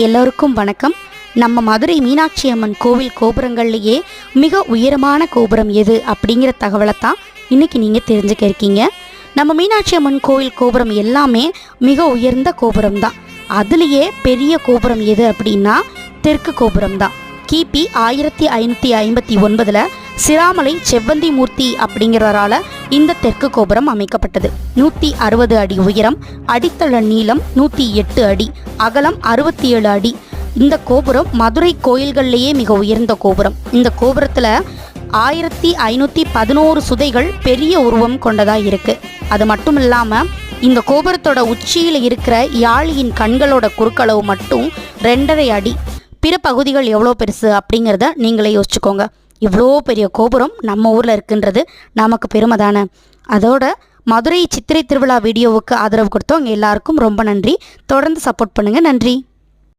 எல்லோருக்கும் வணக்கம். நம்ம மதுரை மீனாட்சி அம்மன் கோவில் கோபுரங்கள்லேயே மிக உயரமான கோபுரம் எது அப்படிங்கிற தகவலை தான் இன்றைக்கி நீங்கள் தெரிஞ்சுக்க இருக்கீங்க. நம்ம மீனாட்சி அம்மன் கோவில் கோபுரம் எல்லாமே மிக உயர்ந்த கோபுரம் தான். அதுலேயே பெரிய கோபுரம் எது அப்படின்னா தெற்கு கோபுரம் தான். கிபி 1559 சிராமலை செவ்வந்தி மூர்த்தி அப்படிங்கிறவரால் இந்த தெற்கு கோபுரம் அமைக்கப்பட்டது. 160 அடி உயரம், அடித்தள நீளம் 108 அடி, அகலம் 67 அடி. இந்த கோபுரம் மதுரை கோயில்கள்லேயே மிக உயர்ந்த கோபுரம். இந்த கோபுரத்தில் 1511 சுதைகள் பெரிய உருவம் கொண்டதாக இருக்குது. அது மட்டும் இல்லாமல் இந்த கோபுரத்தோட உச்சியில் இருக்கிற யாழியின் கண்களோட குறுக்களவு மட்டும் 2.5 அடி. பிற பகுதிகள் எவ்வளோ பெருசு அப்படிங்கிறத நீங்களே யோசிச்சுக்கோங்க. இவ்வளோ பெரிய கோபுரம் நம்ம ஊரில் இருக்குன்றது நமக்கு பெருமை தானே. அதோட மதுரை சித்திரை திருவிழா வீடியோவுக்கு ஆதரவு கொடுத்தவங்க எல்லாருக்கும் ரொம்ப நன்றி. தொடர்ந்து சப்போர்ட் பண்ணுங்கள். நன்றி.